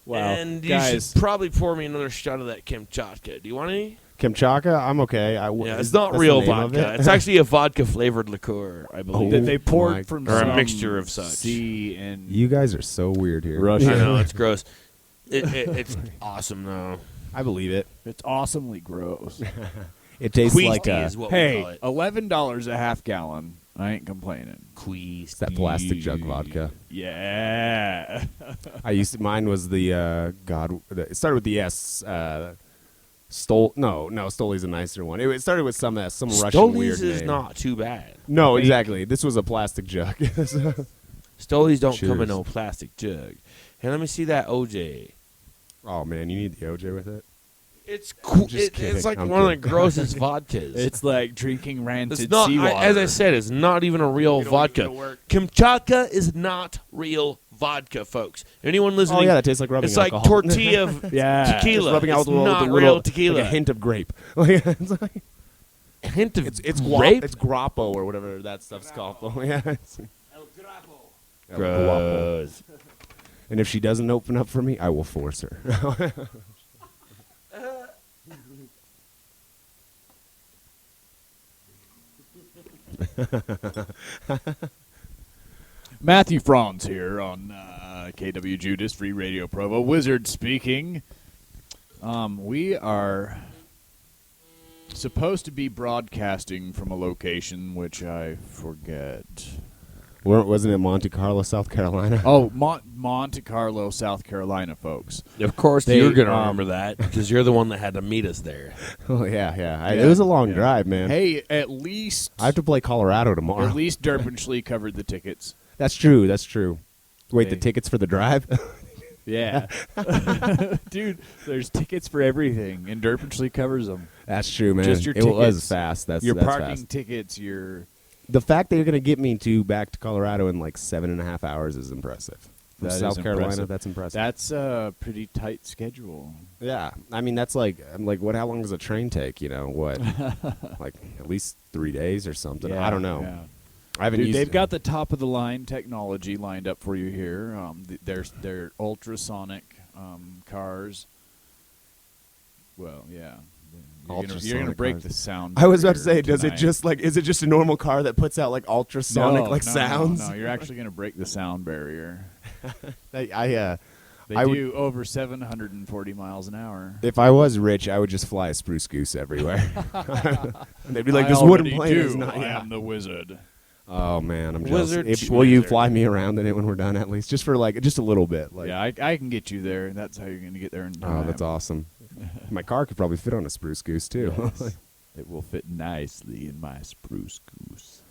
Wow. And you Guys, should probably pour me another shot of that Kamchatka. Do you want any? Kamchatka, I'm okay. Yeah, it's not that's real the name of vodka. it? It's actually a vodka-flavored liqueur, I believe. that they my poured from Or a some mixture of such. sea and You guys are so weird here. Russia. I know, it's gross. It's awesome, though. I believe it. it's awesomely gross. It tastes Queasty like is what we Hey, call it. $11 a half gallon. I ain't complaining. Queasty. that plastic jug vodka. Yeah. Mine was the it started with the S. Stoli's a nicer one. It started with some S, some Russian weird Stolies is name. not too bad. No, Fake. exactly. This was a plastic jug. Stolies don't come in Cheers. no plastic jug. Hey, let me see that OJ. Oh man, you need the OJ with it. It's cool. Just kidding. It's like I'm one of kidding. the grossest vodkas. It's like drinking rancid It's not. seawater. As I said, it's not even a real vodka. Kamchatka is not real vodka, folks. Anyone listening? Oh yeah, that tastes like rubbing it's alcohol. like tortilla of Yeah. tequila. Just rubbing out It's with a not little, real tequila. like a hint of grape. It's like- hint of it's grape. It's grappo or whatever that stuff's called. Yeah, Gross. And if she doesn't open up for me, I will force her. Mathew Franz here on KW Judas, Free Radio Provo. Wizard speaking. We are supposed to be broadcasting from a location which I forget. Wasn't it Monte Carlo, South Carolina? Oh, Monte Carlo, South Carolina, folks. Of course, They, you're going to remember that because you're the one that had to meet us there. Oh, yeah. It was a long drive, man. Hey, at least I have to play Colorado tomorrow. at least Derpinsley covered the tickets. That's true. Wait, Hey. the tickets for the drive? Yeah. Dude, there's tickets for everything, and Derpinsley covers them. That's true, man. Just your it was tickets. fast. That's Your that's parking fast. tickets, your... The fact that you're going to get me back to Colorado in like 7.5 hours is impressive. From That is South Carolina, impressive. that's impressive. That's a pretty tight schedule. Yeah, I mean that's like I'm like, what? How long does a train take? You know what? Like at least 3 days or something. I don't know. Yeah. I haven't Dude, used. they've got the top of the line technology lined up for you here. They're ultrasonic cars. Well, yeah. You're gonna Ultrasonic break cars. the sound. I was about to say, barrier does it tonight. just like? Is it just a normal car that puts out like ultrasonic No, like no, sounds? No, you're actually gonna break the sound barrier. They They would- do over 740 miles an hour. If I was rich, I would just fly a spruce goose everywhere. And they'd be like, I "This wooden already plane do. is not." I Yeah. am the wizard. Oh man, I'm jealous. Wizard Will you schmizard. fly me around in it when we're done, at least, just for like just a little bit? Like, Yeah, I can get you there. That's how you're gonna get there in time. oh, that's awesome. My car could probably fit on a spruce goose too. Yes. It will fit nicely in my spruce goose.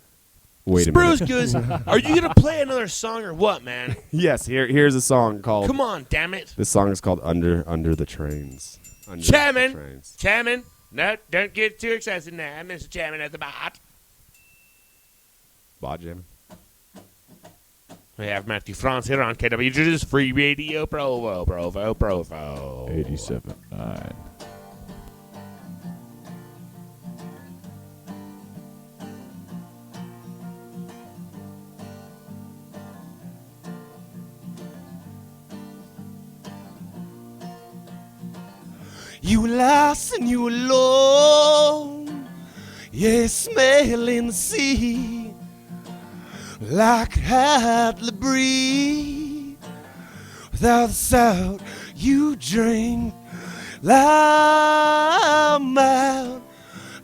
Wait a minute. Spruce Goose, are you going to play another song or what, man? Yes, here's a song called. Come on, damn it. This song is called "Under the Trains." Under Chairman. the Trains. Chairman, no, don't get too excited now, Mr. Chairman at the bot. Bot Jim. We have Mathew Frantz here on KW Judas, Free Radio Provo. 87.9. You were lost and you were alone, yeah, smelling the sea like hardly breathe. Without the salt you drink, I'm out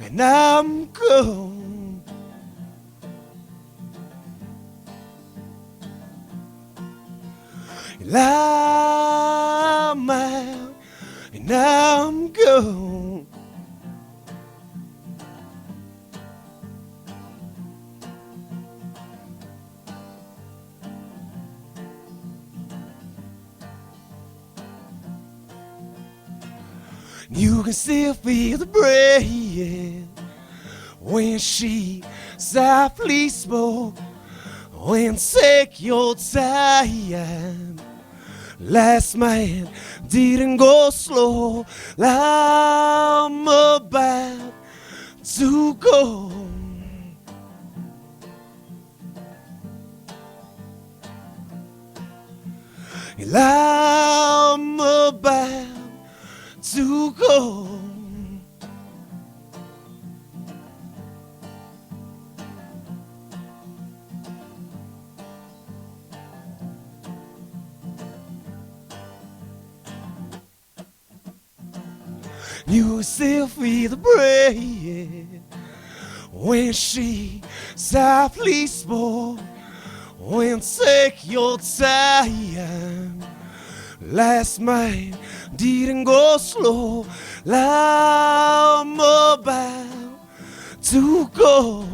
and I'm gone. I'm out and I'm gone. You can still feel the breath when she softly spoke. When sick your time, last man didn't go slow. I'm about to go. I'm about to go. You still feel the breath when she softly spoke. When take your time, last man didn't go slow. I'm about to go.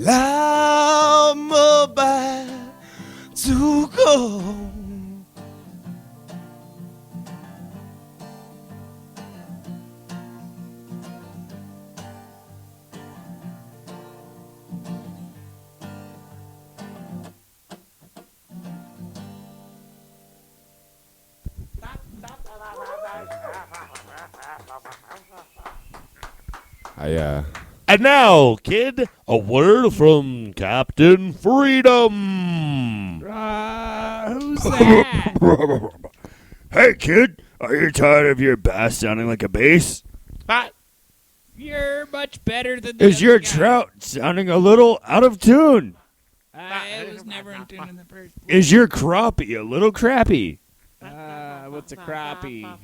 I'm about to go. And now, kid, a word from Captain Freedom. Who's that? Hey, kid, are you tired of your bass sounding like a bass? You're much better than the Is other your guy. trout sounding a little out of tune? I was never in tune in the first place. Is your crappie a little crappy? What's a crappie?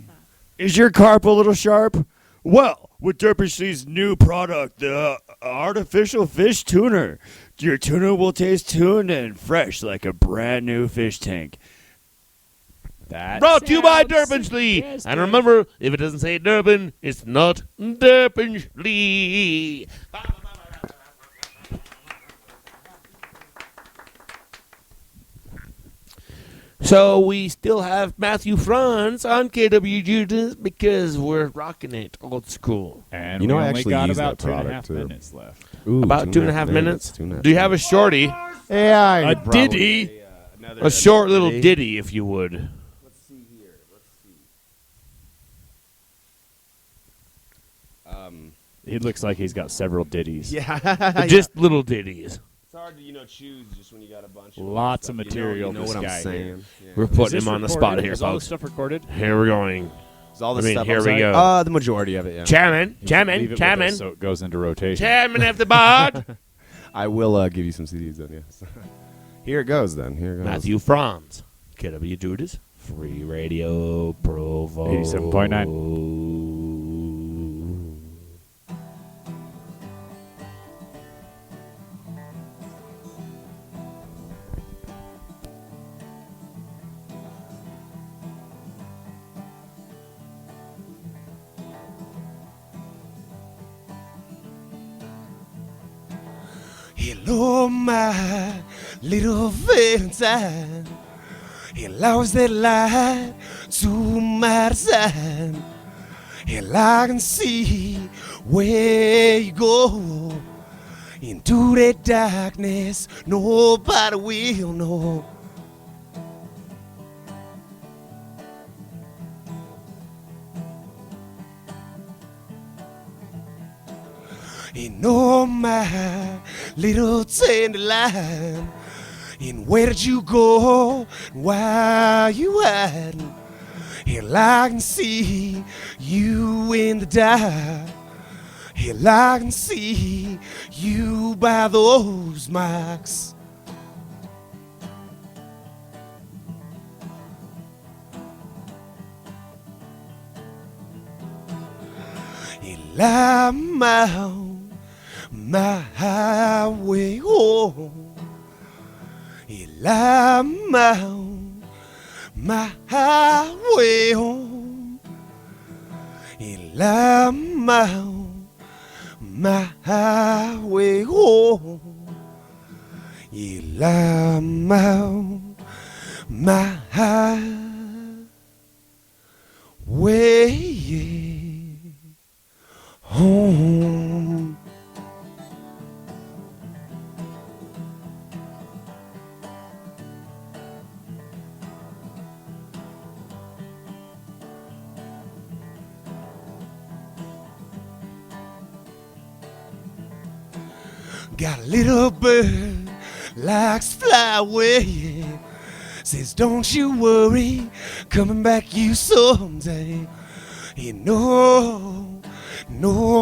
Is your carp a little sharp? Well, with Derpishly's new product, the artificial fish tuner, your tuna will taste tuned and fresh like a brand new fish tank. That Brought to you by sounds Derpinsley. suggestive. And remember, if it doesn't say Durban, it's not Derpinsley. So we still have Mathew Franz on KW Judas because we're rocking it old school. And You know, we I only actually got use about that 2.5 product, too. minutes left. Ooh, About 2.5 minutes. 2.5 Do you have a shorty? Yeah, A ditty? A short little ditty, if you would. Let's see here. Let's see. He looks like he's got several ditties. Yeah. Just little ditties. It's hard to, choose just when you got a bunch of Lots of stuff. material You know this what I'm guy saying. here. Yeah. We're Is putting this him on the recorded? spot here, Is all folks. this stuff recorded? Here we're going. Is all this I mean, stuff here we outside? go. The majority of it, yeah. Chairman, Leave chairman, it with chairman, us so it goes into rotation. chairman of the board. I will give you some CDs then, yes. Here it goes then. Here it goes. Mathew Franz, KW Judas, Free Radio Provo. 87.9. Hello, my little Valentine. Hell, I was that light to my side. Hell, I can see where you go. Into that darkness, nobody will know. And oh, my little dandelion, and where did you go? Why you hiding? Hell, I can see you in the dark. Hell, I can see you by those marks. Hell, I'm out my highway home. Hell, I'm out my highway home. Hell, I'm out my highway home. Hell, I'm out my highway home. Got a little bird likes to fly away. Says, don't you worry, coming back you someday. You know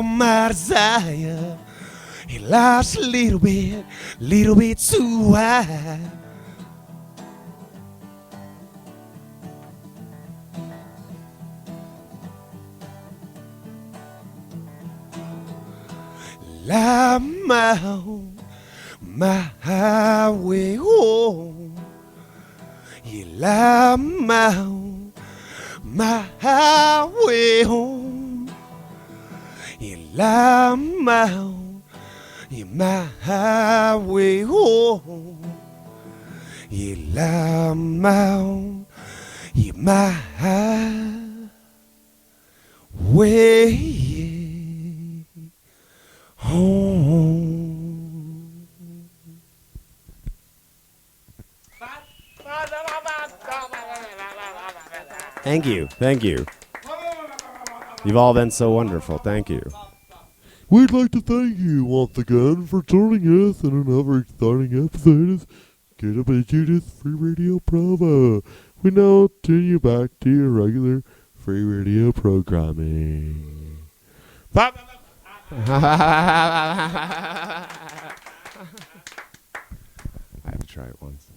my desire. It lies a little bit too high. I'm out my highway home. Yeah, I'm out my highway home. Yeah, I'm out my highway home. Yeah, I'm out my highway home. Thank you. Thank you. You've all been so wonderful. Thank you. We'd like to thank you once again for joining us in another exciting episode of Judas Free Radio Provo. We now turn you back to your regular free radio programming. I have to try it once.